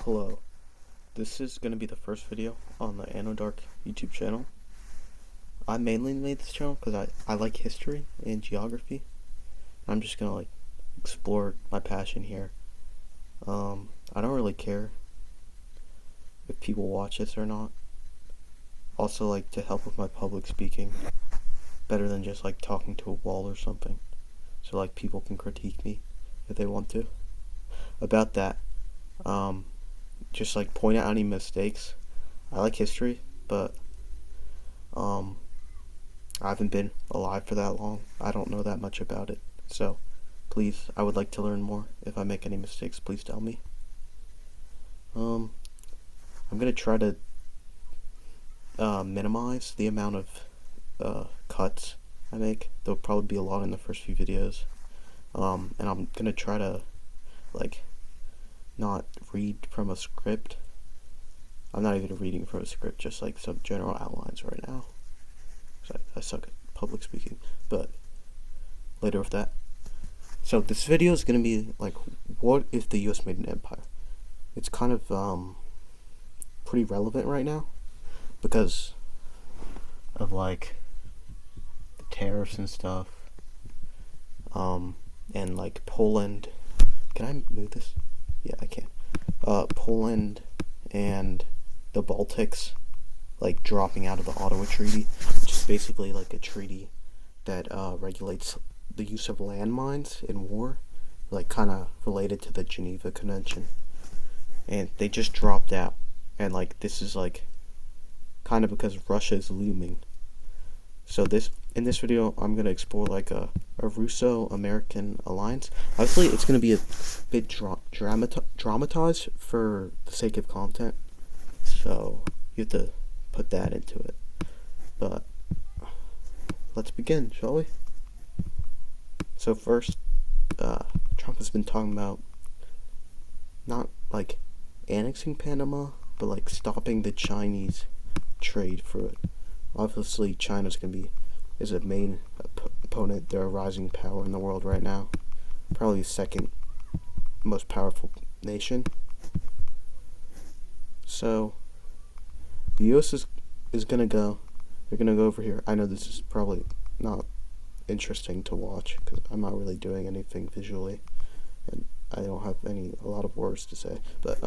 Hello, this is going to be the first video on the Anodark YouTube channel. I mainly made this channel because I like history and geography. I'm just going to explore my passion here. I don't really care if people watch this or not. Also to help with my public speaking better than just talking to a wall or something. So people can critique me if they want to. About that, just point out any mistakes. I like history, but I haven't been alive for that long. I don't know that much about it. So please, I would like to learn more. If I make any mistakes, please tell me. I'm gonna try to minimize the amount of cuts I make. There'll probably be a lot in the first few videos. And I'm gonna try to not read from a script. I'm not even reading from a script, just some general outlines right now. I suck at public speaking, but later with that. So this video is gonna be what if the US made an empire? It's kind of pretty relevant right now because of the tariffs and stuff. And Poland. Can I move this? Yeah, I can. Poland and the Baltics dropping out of the Ottawa Treaty, which is basically a treaty that regulates the use of landmines in war, kind of related to the Geneva Convention. And they just dropped out, and this is kind of because Russia is looming. So in this video, I'm gonna explore a Russo-American alliance. Obviously, it's gonna be a bit dramatized for the sake of content, so you have to put that into it. But let's begin, shall we? So first, Trump has been talking about not annexing Panama, but stopping the Chinese trade for it. Obviously, China's is a main opponent. They're a rising power in the world right now. Probably the second most powerful nation. So, the US is gonna go. They're gonna go over here. I know this is probably not interesting to watch because I'm not really doing anything visually, and I don't have a lot of words to say. But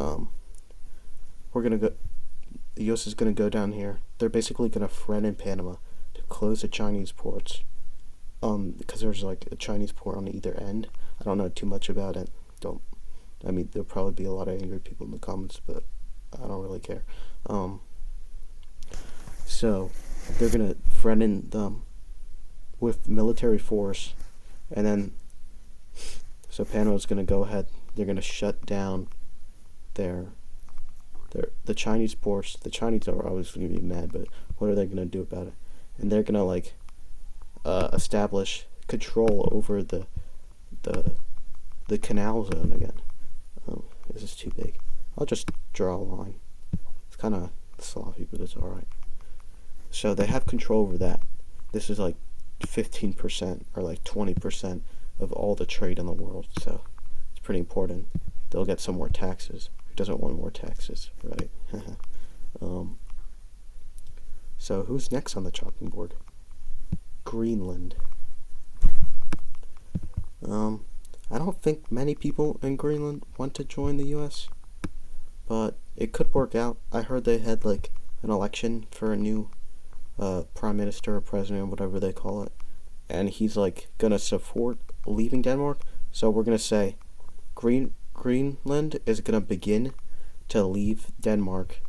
we're gonna go. The US is gonna go down here. They're basically gonna threaten Panama to close the Chinese ports. Because there's a Chinese port on either end. I don't know too much about it. There'll probably be a lot of angry people in the comments, but I don't really care. So they're gonna threaten them with military force, and then so Panama's gonna go ahead. They're gonna shut down the Chinese ports. The Chinese are obviously gonna be mad, but what are they gonna do about it? And they're gonna establish control over the canal zone again. Oh, this is too big. I'll just draw a line. It's kind of sloppy, but it's alright. So they have control over that. This is 15% or 20% of all the trade in the world, so it's pretty important. They'll get some more taxes. Who doesn't want more taxes, right? So who's next on the chopping board? Greenland. I don't think many people in Greenland want to join the US, but it could work out. I heard they had an election for a new prime minister or president, whatever they call it, and he's gonna support leaving Denmark. So we're gonna say Greenland is gonna begin to leave Denmark.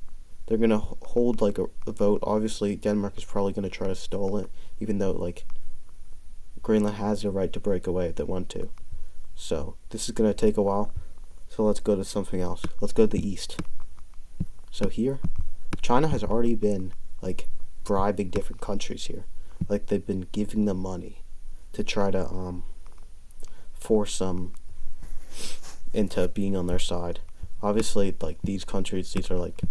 They're gonna hold a vote. Obviously, Denmark is probably gonna try to stall it, even though Greenland has the right to break away if they want to. So this is gonna take a while. So let's go to something else. Let's go to the east. So here, China has already been bribing different countries here. They've been giving them money to try to force them into being on their side. Obviously, these countries, these are like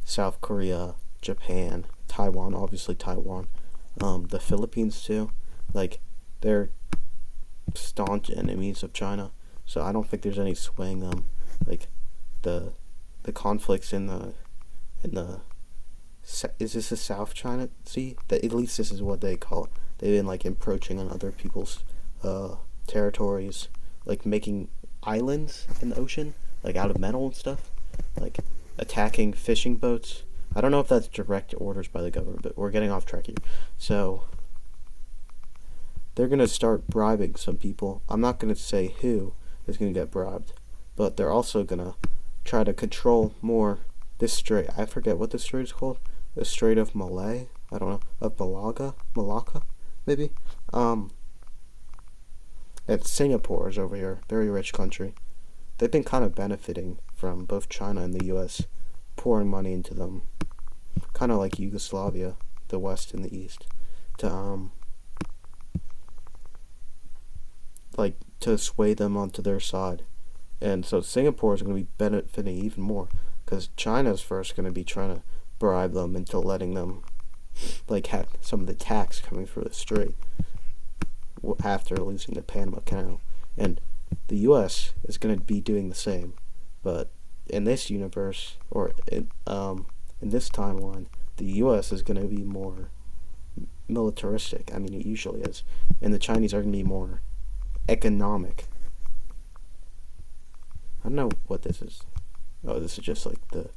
South Korea, Japan, Taiwan, obviously Taiwan, the Philippines too. They're staunch enemies of China, so I don't think there's any swaying them. The the conflicts in the is this the South China Sea? That, at least this is what they call it. They've been like encroaching on other people's territories, like making islands in the ocean, like out of metal and stuff, like attacking fishing boats. I don't know if that's direct orders by the government, but we're getting off track here. So they're gonna start bribing some people. I'm not gonna say who is gonna get bribed, but they're also gonna try to control more this strait. I forget what the strait is called. The Strait of Malay. I don't know. Of Malacca, maybe. And Singapore is over here, very rich country. They've been kind of benefiting from both China and the U.S. pouring money into them, kind of like Yugoslavia, the West and the East, to to sway them onto their side. And so Singapore is going to be benefiting even more, because China's first going to be trying to bribe them into letting them like have some of the tax coming through the strait after losing the Panama Canal. And the U.S. is going to be doing the same, but in this universe, or in this timeline, the U.S. is going to be more militaristic. I mean, it usually is. And the Chinese are going to be more economic. I don't know what this is. Oh, this is just like the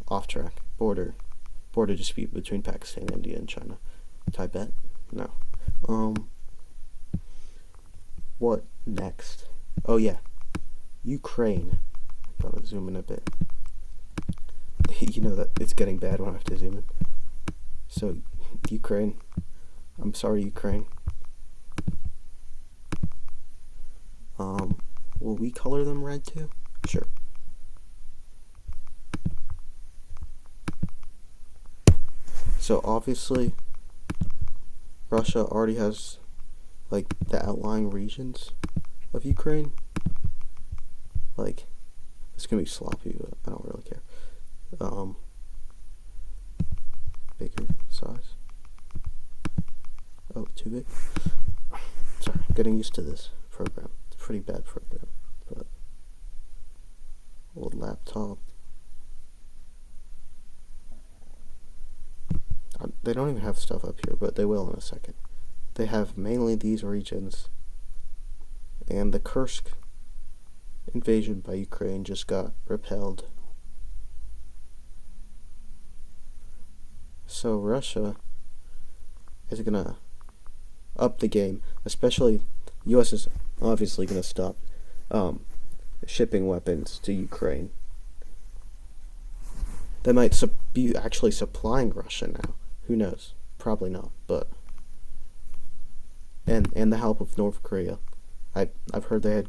off-track border dispute between Pakistan, India, and China. Tibet? No. What next? Oh yeah, Ukraine. Gotta zoom in a bit. You know that it's getting bad when I have to zoom in. So, Ukraine. I'm sorry, Ukraine. Will we color them red too? Sure. So obviously, Russia already has like the outlying regions of Ukraine. Like, it's gonna be sloppy, but I don't really care. Bigger size. Oh, too big. Sorry, getting used to this program. It's a pretty bad program, but old laptop. They don't even have stuff up here, but they will in a second. They have mainly these regions, and the Kursk invasion by Ukraine just got repelled. So Russia is gonna up the game, especially U.S. is obviously gonna stop shipping weapons to Ukraine. They might be actually supplying Russia now. Who knows? Probably not, but and the help of North Korea. I've heard they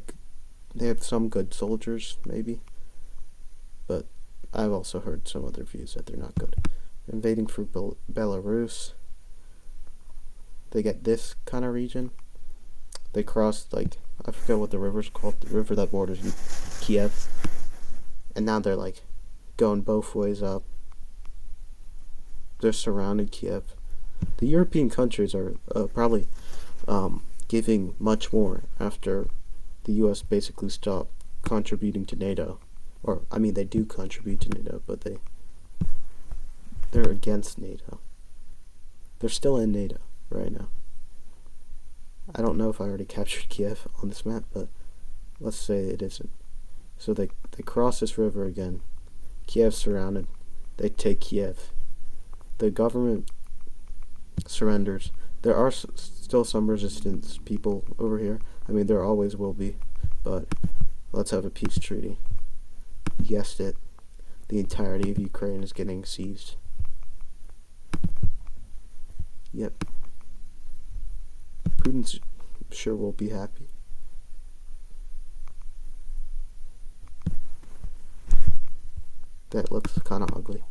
have some good soldiers, maybe, but I've also heard some other views that they're not good. Invading through Belarus. They get this kind of region. They cross, like, I forget what the river's called, the river that borders Kiev, and now they're like going both ways up. They're surrounding Kiev. The European countries are probably giving much more after the U.S. basically stopped contributing to NATO. Or, I mean, they do contribute to NATO, but they're against NATO. They're still in NATO right now. I don't know if I already captured Kiev on this map, but let's say it isn't. So they cross this river again. Kiev's surrounded. They take Kiev. The government surrenders. There are still some resistance people over here. I mean, there always will be, but let's have a peace treaty. You guessed it. The entirety of Ukraine is getting seized. Yep. Putin's sure will be happy. That looks kind of ugly,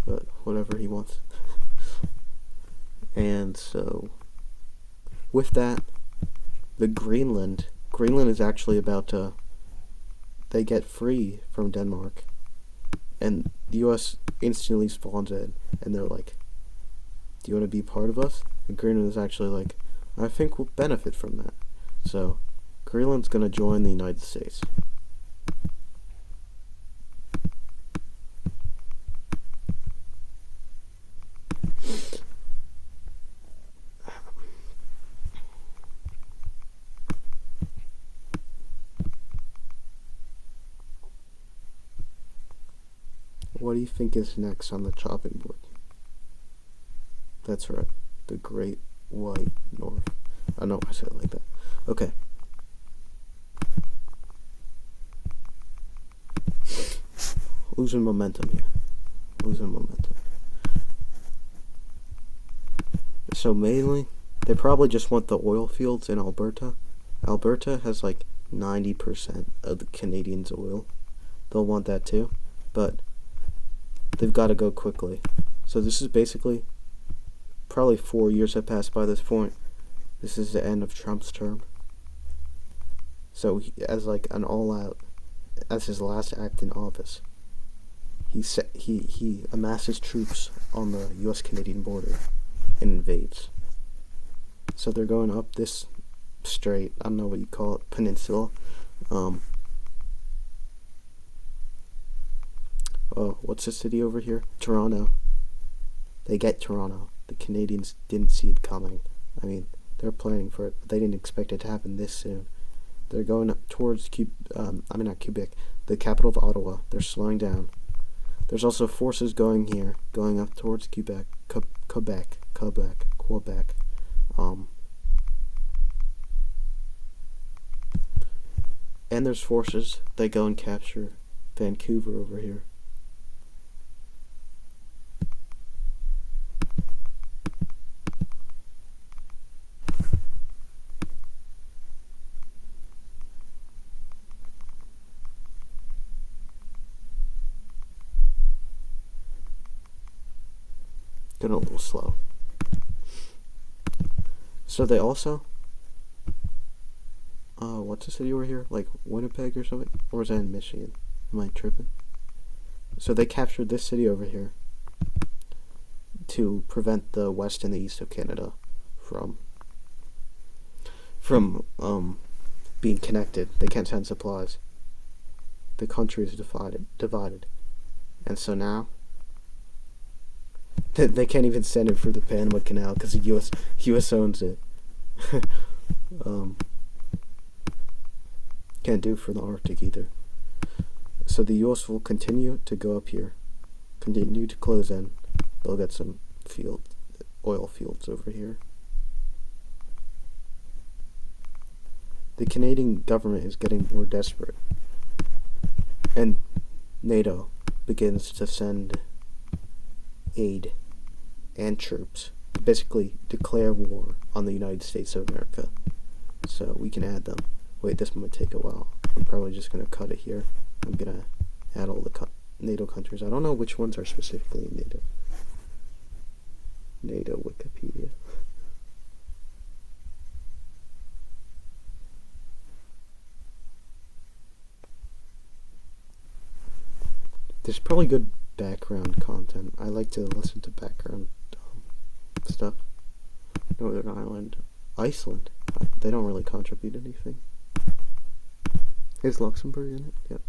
but whatever he wants. And so, with that, Greenland is actually about to, they get free from Denmark, and the U.S. instantly spawns in, and they're like, do you want to be part of us? And Greenland is actually like, I think we'll benefit from that. So, Greenland's going to join the United States. What do you think is next on the chopping board? That's right, the Great White North. I know I said it like that. Okay. Losing momentum here. Losing momentum. So mainly, they probably just want the oil fields in Alberta. Alberta has like 90% of the Canadians' oil. They'll want that too, but they've got to go quickly. So this is basically, probably 4 years have passed by this point. This is the end of Trump's term. So as like an all-out, as his last act in office, he amasses troops on the U.S.-Canadian border and invades. So they're going up this strait, I don't know what you call it, peninsula. What's the city over here? Toronto. They get Toronto. The Canadians didn't see it coming. I mean, they're planning for it, but they didn't expect it to happen this soon. They're going up towards not Quebec, the capital of Ottawa. They're slowing down. There's also forces going here, going up towards Quebec. And there's forces that go and capture Vancouver over here. Getting a little slow. So they also, what's the city over here? Like Winnipeg or something? Or is that in Michigan? Am I tripping? So they captured this city over here to prevent the west and the east of Canada from being connected. They can't send supplies. The country is divided. And so now they can't even send it for the Panama Canal because the U.S. owns it. Can't do it for the Arctic either. So the U.S. will continue to go up here, continue to close in. They'll get some oil fields over here. The Canadian government is getting more desperate, and NATO begins to send aid and troops to basically declare war on the United States of America. So we can add them. Wait, this might take a while. I'm probably just going to cut it here. I'm going to add all the NATO countries. I don't know which ones are specifically in NATO. NATO Wikipedia. There's probably good background content. I like to listen to background stuff. Northern Ireland. Iceland. They don't really contribute anything. Is Luxembourg in it? Yep.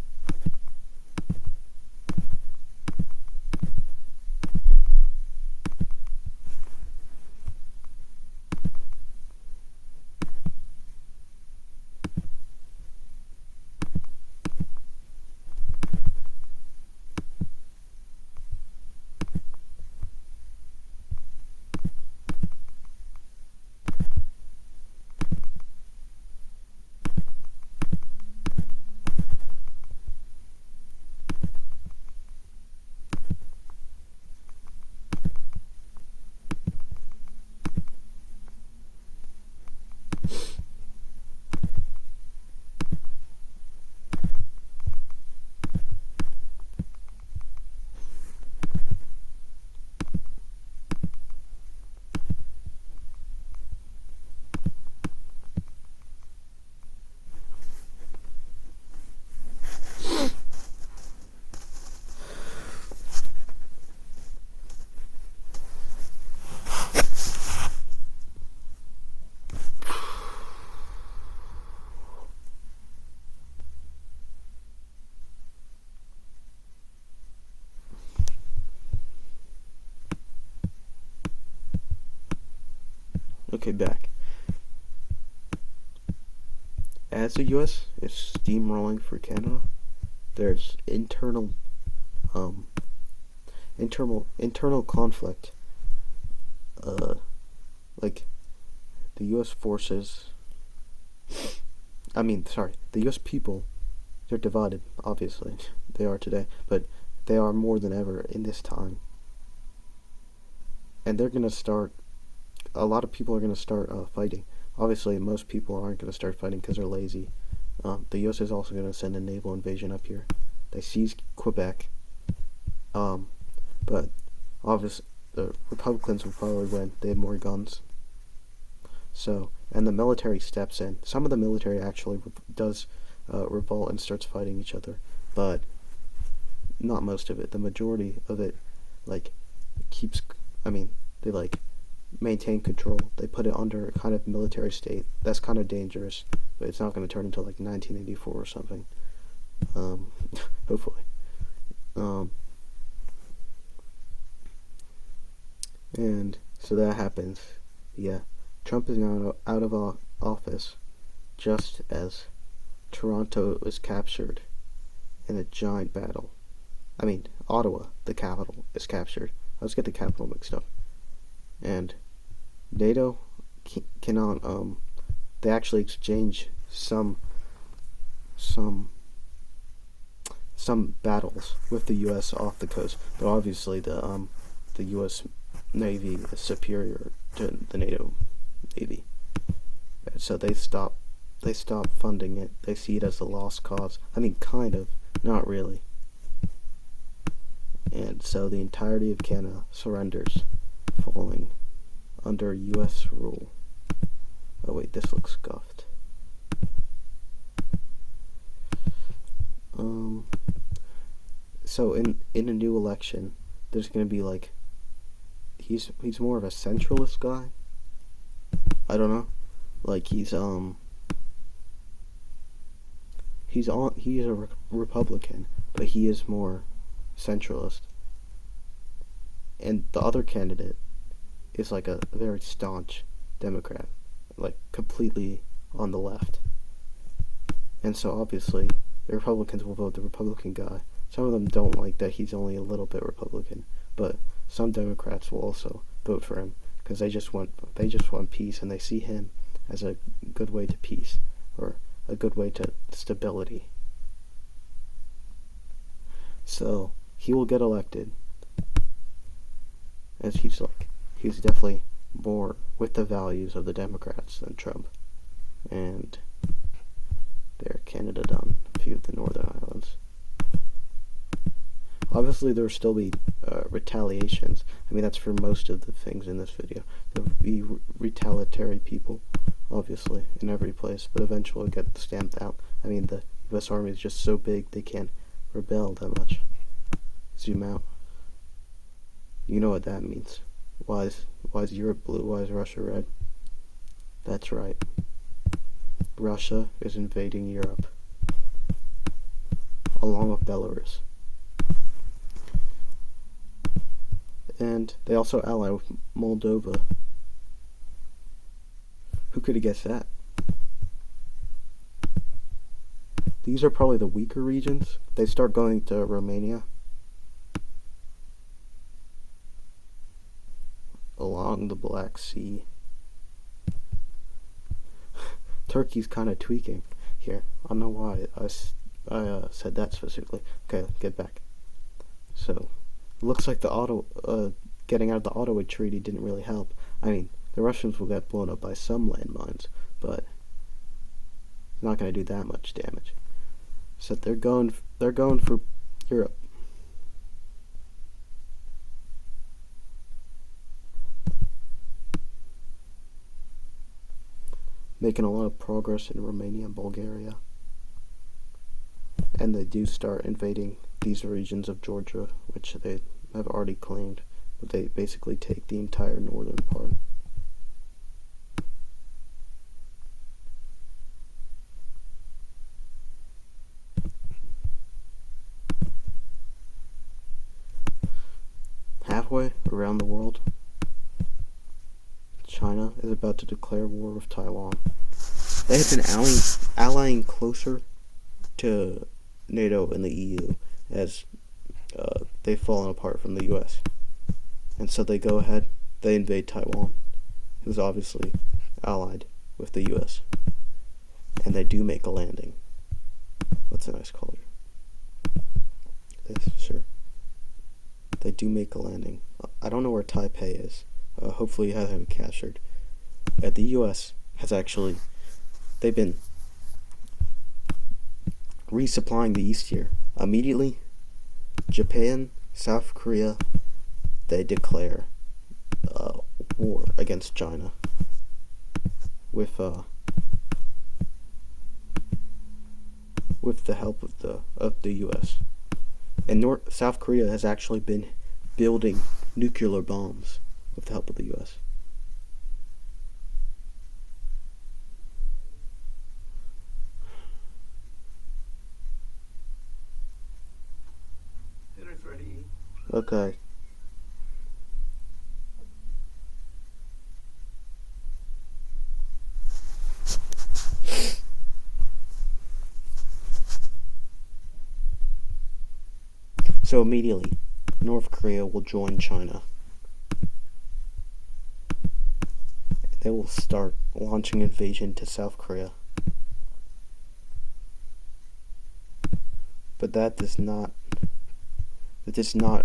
Okay, back. As the U.S. is steamrolling for Canada, there's internal internal conflict. Like the U.S. forces. The U.S. people. They're divided. Obviously, they are today, but they are more than ever in this time. And they're gonna start. A lot of people are gonna start fighting. Obviously, most people aren't gonna start fighting because they're lazy. The U.S. is also gonna send a naval invasion up here. They seized Quebec. But obviously the Republicans will probably win. They have more guns. So, and the military steps in. Some of the military actually does revolt and starts fighting each other, but not most of it. The majority of it, like, keeps. They like maintain control. They put it under a kind of military state. That's kind of dangerous, but it's not going to turn into like 1984 or something. Hopefully. And so that happens. Yeah, Trump is now out of office, just as Toronto was captured in a giant battle. Ottawa, the capital, is captured. I always get the capital mixed up. And NATO cannot. They actually exchange some battles with the U.S. off the coast, but obviously the U.S. Navy is superior to the NATO Navy, so they stop funding it. They see it as a lost cause. Kind of, not really. And so the entirety of Canada surrenders, falling under U.S. rule. Oh wait, this looks scuffed. So in a new election, there's gonna be like, he's more of a centralist guy. I don't know, like he's a Republican, but he is more centralist. And the other candidate is like a very staunch Democrat, like completely on the left. And so obviously the Republicans will vote the Republican guy. Some of them don't like that he's only a little bit Republican, but some Democrats will also vote for him because they just want peace, and they see him as a good way to peace, or a good way to stability. So he will get elected, as he's definitely more with the values of the Democrats than Trump. And there, Canada done. A few of the Northern Islands. Obviously, there will still be retaliations. That's for most of the things in this video. There will be retaliatory people, obviously, in every place, but eventually it'll get stamped out. The U.S. Army is just so big, they can't rebel that much. Zoom out. You know what that means. Why is Europe blue? Why is Russia red? That's right. Russia is invading Europe, along with Belarus. And they also ally with Moldova. Who could have guessed that? These are probably the weaker regions. They start going to Romania, along the Black Sea. Turkey's kind of tweaking here. I don't know why I said that specifically. Okay, get back. So, it looks like getting out of the Ottawa Treaty didn't really help. The Russians will get blown up by some landmines, but it's not going to do that much damage. So they're going for Europe. Making a lot of progress in Romania and Bulgaria. And they do start invading these regions of Georgia, which they have already claimed, but they basically take the entire northern part. Halfway around the world, China is about to declare war with Taiwan. They have been allying closer to NATO and the EU as they've fallen apart from the U.S. And so they go ahead, they invade Taiwan, who's obviously allied with the U.S. And they do make a landing. What's a nice color? This, sure. They do make a landing. I don't know where Taipei is. Hopefully you haven't captured. The U.S. has actually, they've been resupplying the East here. Immediately, Japan, South Korea, they declare war against China with the help of the U.S. And South Korea has actually been building nuclear bombs with the help of the U.S. Okay. So immediately, North Korea will join China. They will start launching invasion to South Korea. But that does not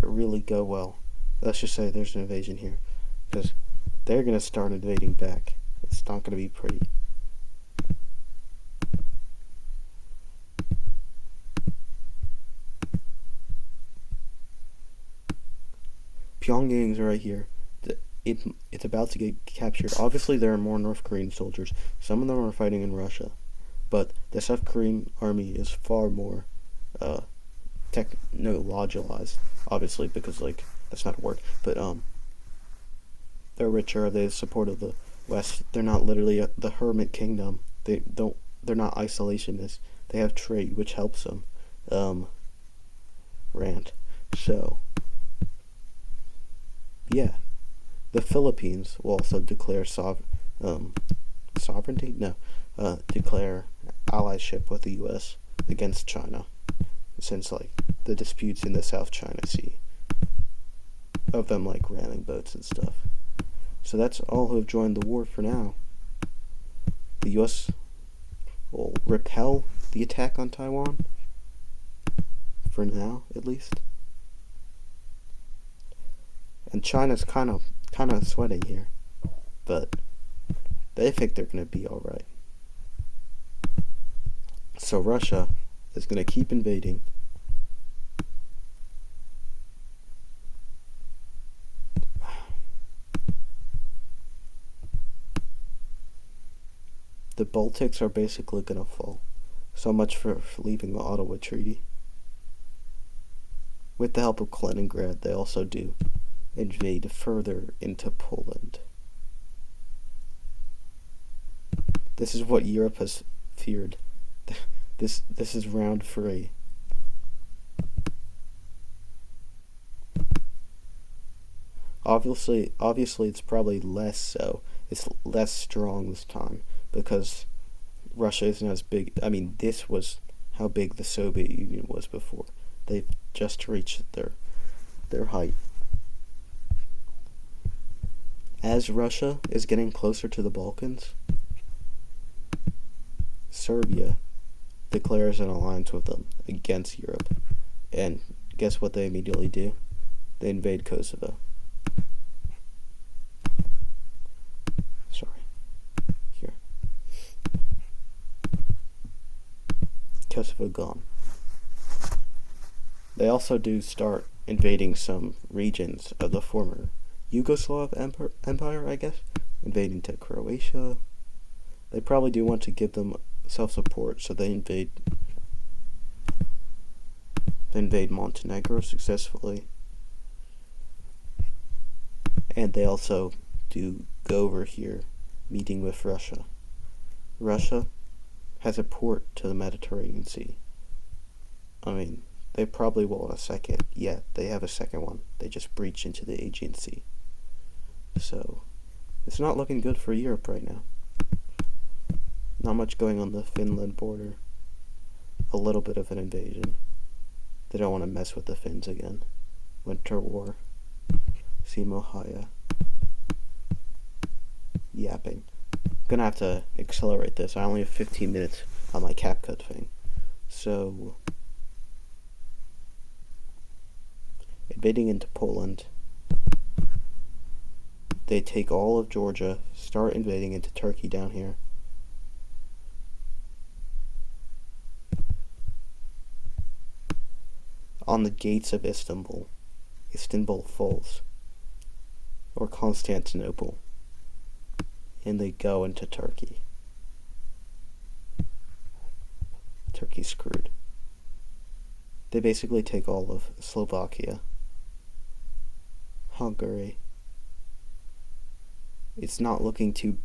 really go well. Let's just say there's an invasion here, because they're going to start invading back. It's not going to be pretty. Pyongyang's right here. It's about to get captured. Obviously, there are more North Korean soldiers. Some of them are fighting in Russia, but the South Korean army is far more technologicalized, obviously, because that's not a word, but they're richer. They support of the West. They're not literally the hermit kingdom. They're not isolationists. They have trade, which helps them. Rant. So yeah, the Philippines will also declare sovereignty. No, declare allyship with the U.S. against China, since the disputes in the South China Sea of them ramming boats and stuff. So that's all who have joined the war for now. The U.S. will repel the attack on Taiwan, for now at least. And China's kind of sweating here, but they think they're going to be alright. So Russia is going to keep invading. The Baltics are basically going to fall. So much for leaving the Ottawa Treaty. With the help of Kaliningrad, they also do invade further into Poland. This is what Europe has feared. This is round 3. Obviously it's probably less so. It's less strong this time because Russia isn't as big. I mean, this was how big the Soviet Union was before. They've just reached their height. As Russia is getting closer to the Balkans, Serbia declares an alliance with them against Europe. And guess what they immediately do? They invade Kosovo. Sorry. Here. Kosovo gone. They also do start invading some regions of the former Yugoslav Empire, I guess, invading to Croatia. They probably do want to give them self-support, so they invade Montenegro successfully. And they also do go over here, meeting with Russia. Russia has a port to the Mediterranean Sea. I mean, they probably will in a second. Yeah, they have a second one. They just breach into the Aegean Sea. So, it's not looking good for Europe right now. Not much going on the Finland border. A little bit of an invasion. They don't want to mess with the Finns again. Winter War. Simo Haya. Yapping. I'm gonna have to accelerate this. I only have 15 minutes on my CapCut thing. So, invading into Poland. They take all of Georgia, start invading into Turkey down here. On the gates of Istanbul falls, or Constantinople, and they go into Turkey. Turkey's screwed. They basically take all of Slovakia, Hungary. It's not looking too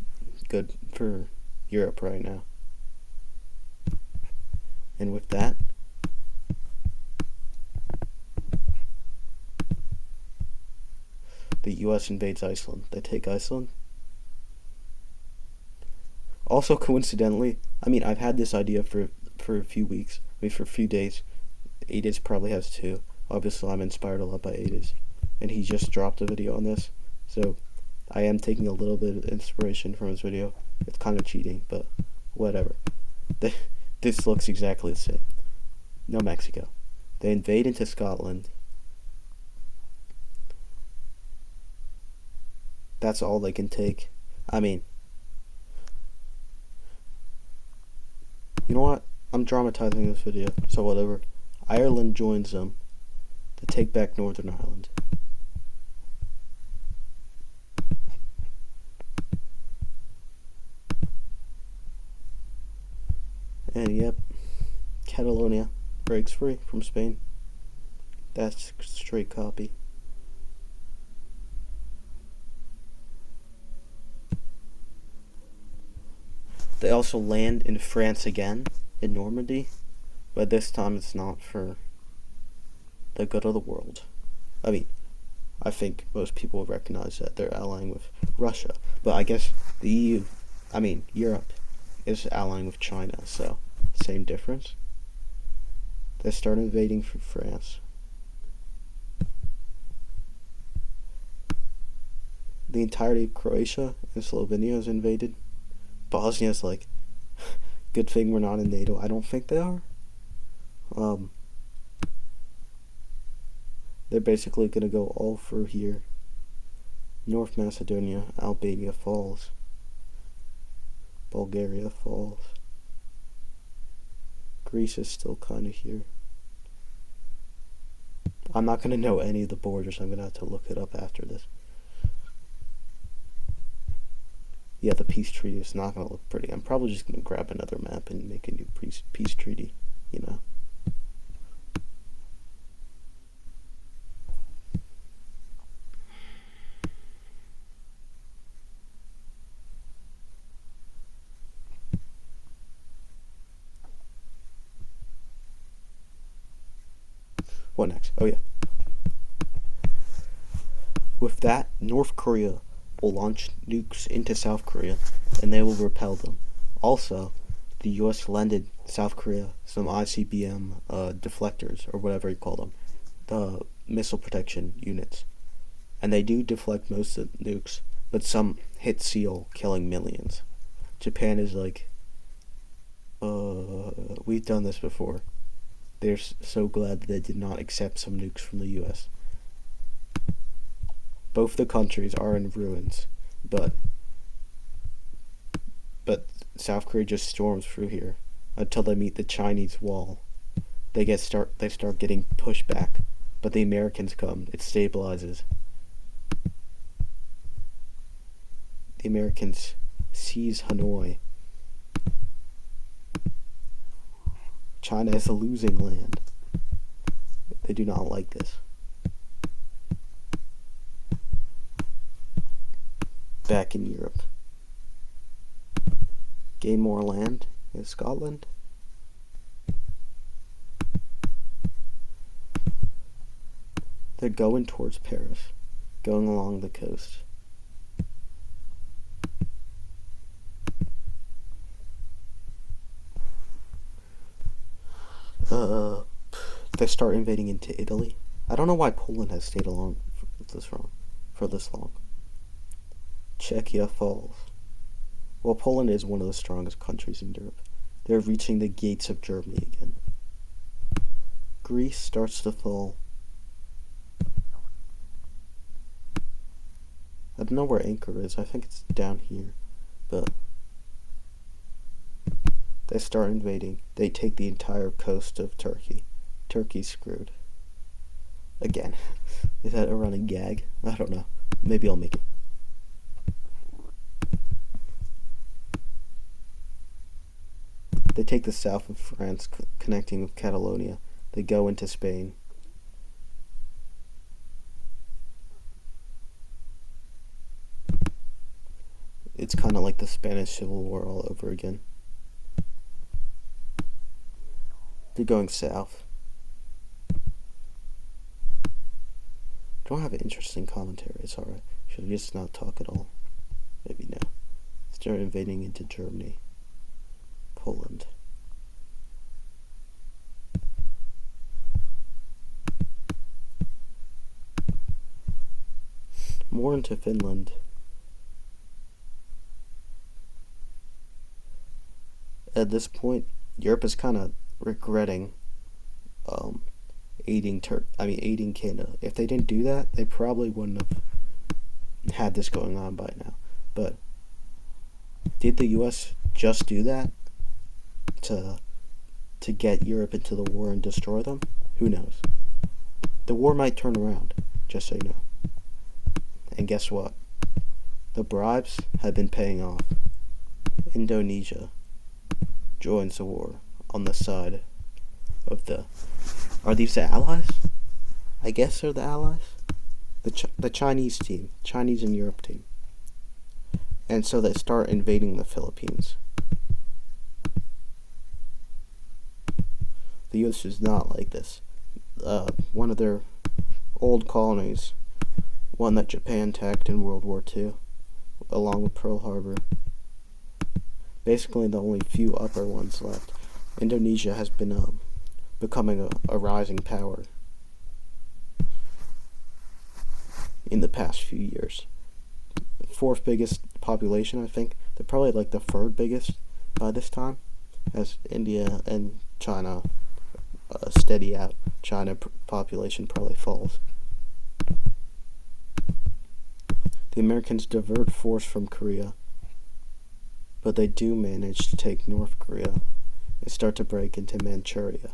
good for Europe right now. And with that, the US invades Iceland. They take Iceland. Also, coincidentally, I've had this idea for a few weeks. For a few days. Adis probably has too. Obviously, I'm inspired a lot by Adis. And he just dropped a video on this. So, I am taking a little bit of inspiration from his video. It's kind of cheating, but whatever. This looks exactly the same. No, Mexico. They invade into Scotland. That's all they can take. You know what? I'm dramatizing this video, so whatever. Ireland joins them to take back Northern Ireland. And yep, Catalonia breaks free from Spain. That's straight copy. They also land in France again, in Normandy, but this time it's not for the good of the world. I think most people recognize that they're allying with Russia, but I guess the EU, Europe, is allying with China, so same difference. They start invading from France. The entirety of Croatia and Slovenia is invaded. Bosnia's like, good thing we're not in NATO. I don't think they are. They're basically gonna go all through here. North Macedonia, Albania falls. Bulgaria falls. Greece is still kind of here. I'm not gonna know any of the borders. I'm gonna have to look it up after this. Yeah, the peace treaty is not going to look pretty. I'm probably just going to grab another map and make a new peace treaty, What next? Oh, yeah. With that, North Korea will launch nukes into South Korea, and they will repel them. Also, the U.S. lended South Korea some ICBM deflectors, or whatever you call them, the missile protection units. And they do deflect most of the nukes, but some hit SEAL, killing millions. Japan is like, we've done this before. They're so glad that they did not accept some nukes from the U.S. Both the countries are in ruins, but South Korea just storms through here until they meet the Chinese wall. They start getting pushed back, but the Americans come. It stabilizes. The Americans seize Hanoi. China is a losing land. They do not like this. Back in Europe. Gain more land in Scotland. They're going towards Paris, going along the coast. They start invading into Italy. I don't know why Poland has stayed along for this long. Czechia falls. Well, Poland is one of the strongest countries in Europe. They're reaching the gates of Germany again. Greece starts to fall. I don't know where Ankara is. I think it's down here. But they start invading. They take the entire coast of Turkey. Turkey's screwed. Again. Is that a running gag? I don't know. Maybe I'll make it. They take the south of France, connecting with Catalonia. They go into Spain. It's kind of like the Spanish Civil War all over again. They're going south. Don't have an interesting commentary. It's alright. Should I just not talk at all? Maybe no. Start invading into Germany. Poland. More into Finland. At this point, Europe is kind of regretting aiding Canada. If they didn't do that, they probably wouldn't have had this going on by now. But did the U.S. just do that to get Europe into the war and destroy them? Who knows? The war might turn around, just so you know. And guess what? The bribes have been paying off. Indonesia joins the war on the side of the... Are these the allies? I guess they're the allies. The Chinese team. Chinese and Europe team. And so they start invading the Philippines. The U.S. is not like this. One of their old colonies, one that Japan attacked in World War II, along with Pearl Harbor. Basically the only few upper ones left. Indonesia has been becoming a rising power in the past few years. Fourth biggest population, I think. They're probably like the third biggest by this time, as India and China steady out. China population probably falls. The Americans divert force from Korea, but they do manage to take North Korea and start to break into Manchuria.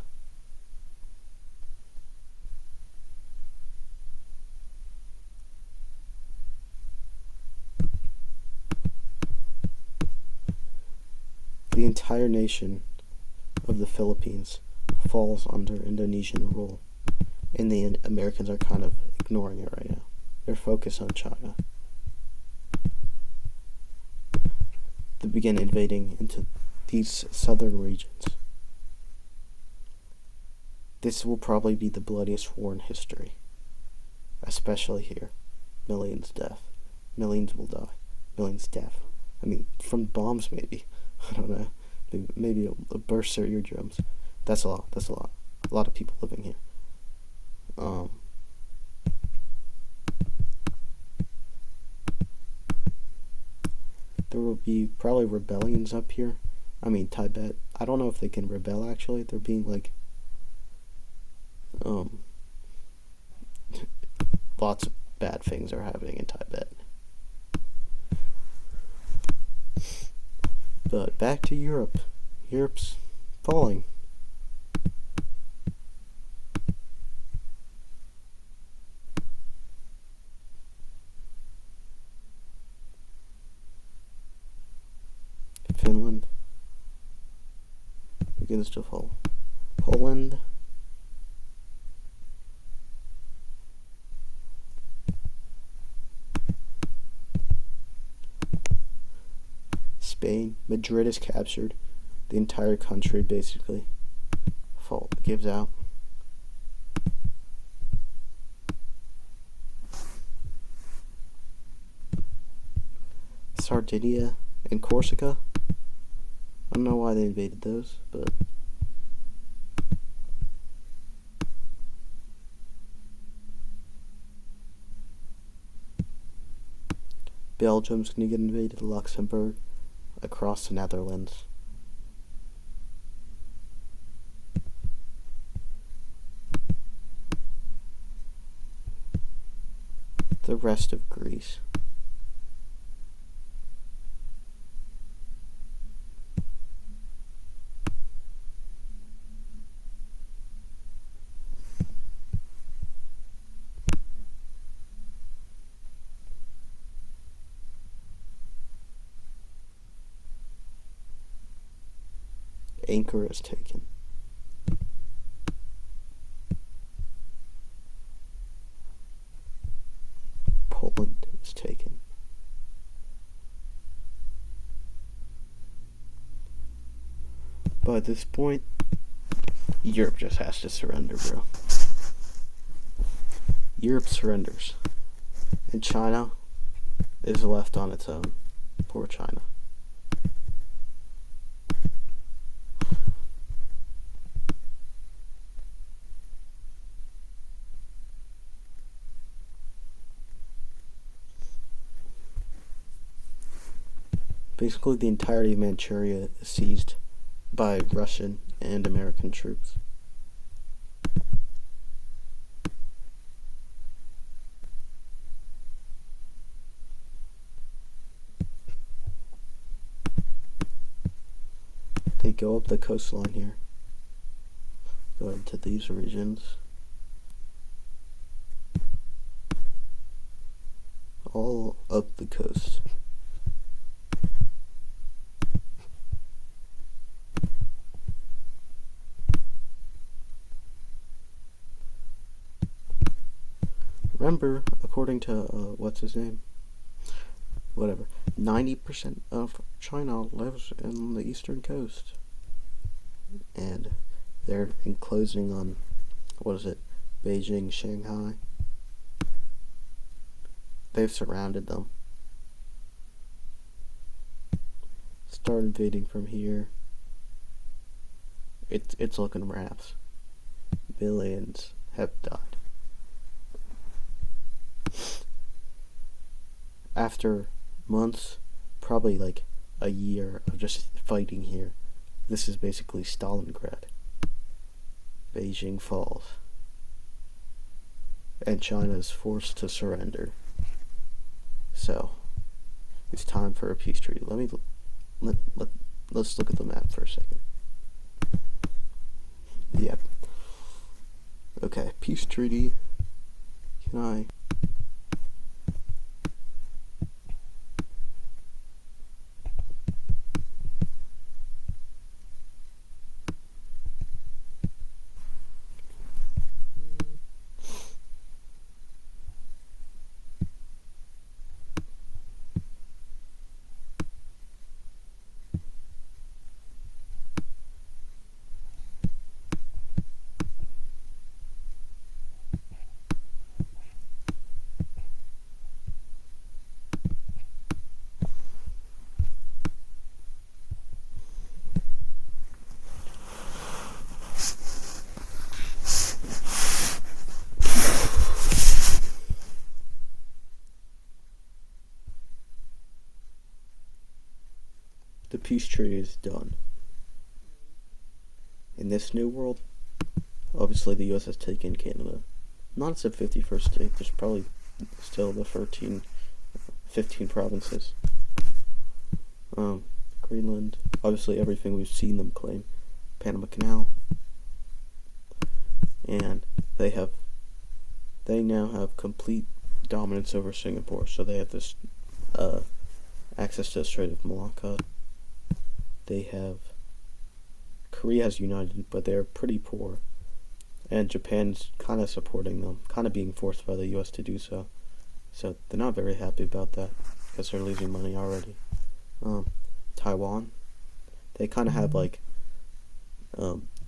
The entire nation of the Philippines falls under Indonesian rule, and the Americans are kind of ignoring it right now. They're focused on China. They begin invading into these southern regions. This will probably be the bloodiest war in history, especially here. Millions death. Millions will die. Millions death. I mean, from bombs maybe. I don't know. Maybe it'll burst their eardrums. That's a lot. That's a lot. A lot of people living here. There will be probably rebellions up here. I mean, Tibet. I don't know if they can rebel actually. They're being like, lots of bad things are happening in Tibet. But back to Europe. Europe's falling. Finland begins to fall. Poland. Spain. Madrid is captured. The entire country basically gives out. Sardinia and Corsica. I don't know why they invaded those, but Belgium's gonna get invaded, Luxembourg, across the Netherlands. The rest of Greece. Ankara is taken. Poland is taken. By this point, Europe just has to surrender, bro. Europe surrenders. And China is left on its own. Poor China. Basically, the entirety of Manchuria is seized by Russian and American troops. They go up the coastline here, go into these regions, all up the coast. Remember, according to, what's his name? Whatever. 90% of China lives in the eastern coast. And they're enclosing on, Beijing, Shanghai. They've surrounded them. Start invading from here. It's looking rough. Millions have died. After months, probably like a year of just fighting here, this is basically Stalingrad. Beijing falls. And China is forced to surrender. So, it's time for a peace treaty. Let's look at the map for a second. Yep. Okay, peace treaty. Can I... The peace treaty is done. In this new world, obviously the US has taken Canada. Not as a 51st state, there's probably still the 15 provinces. Greenland, obviously everything we've seen them claim. Panama Canal. And they now have complete dominance over Singapore, so they have this access to the Strait of Malacca. Korea has united, but they're pretty poor. And Japan's kind of supporting them, kind of being forced by the US to do so. So they're not very happy about that, because they're losing money already. Taiwan, they kind of have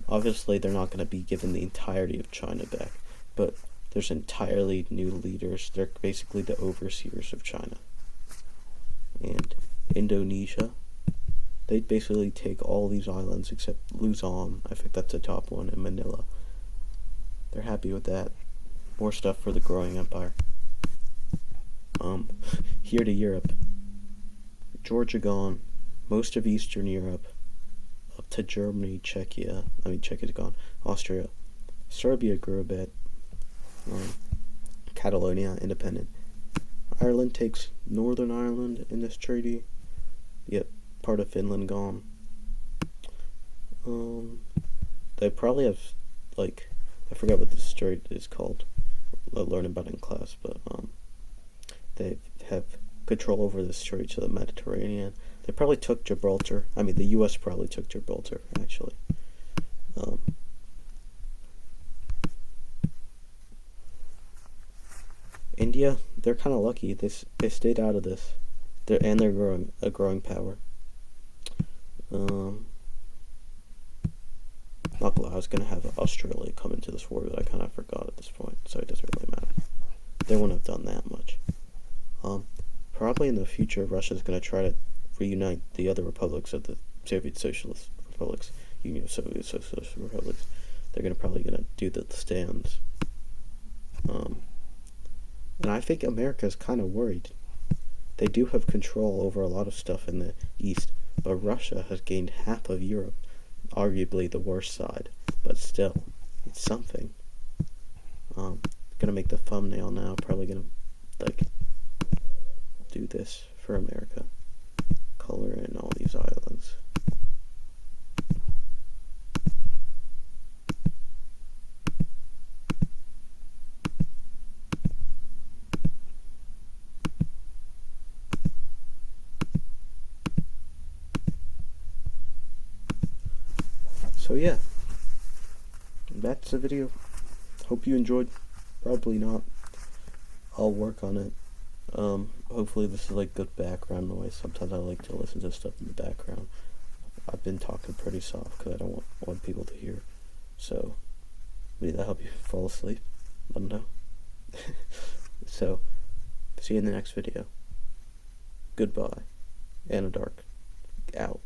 obviously they're not going to be given the entirety of China back, but there's entirely new leaders. They're basically the overseers of China. And Indonesia, they basically take all these islands except Luzon. I think that's the top one, in Manila. They're happy with that. More stuff for the growing empire. Here to Europe. Georgia gone, most of Eastern Europe, up to Germany, Czechia's gone, Austria, Serbia grew a bit, Catalonia, independent. Ireland takes Northern Ireland in this treaty. Yep, part of Finland gone. They probably have, like, I forgot what this strait is called. I learned about it in class, but they have control over the straits of the Mediterranean. They probably took Gibraltar. I mean, the U.S. probably took Gibraltar, actually. India, they're kind of lucky. They stayed out of this. They're growing a growing power. Not glad I was gonna have Australia come into this war, but I kind of forgot at this point, so it doesn't really matter. They wouldn't have done that much. Probably in the future, Russia's gonna try to reunite the other republics of the Soviet Socialist Republics, Union of Soviet Socialist Republics. They're probably gonna do the stands. And I think America's kind of worried. They do have control over a lot of stuff in the East, but Russia has gained half of Europe, arguably the worst side, but still, it's something. Gonna make the thumbnail now, probably gonna, like, do this for America. Color in all these islands. So yeah, that's the video. Hope you enjoyed. Probably not. I'll work on it. Hopefully this is like good background noise. Sometimes I like to listen to stuff in the background. I've been talking pretty soft because I don't want people to hear. So maybe that'll help you fall asleep. I don't know. So see you in the next video. Goodbye. Anna Dark out.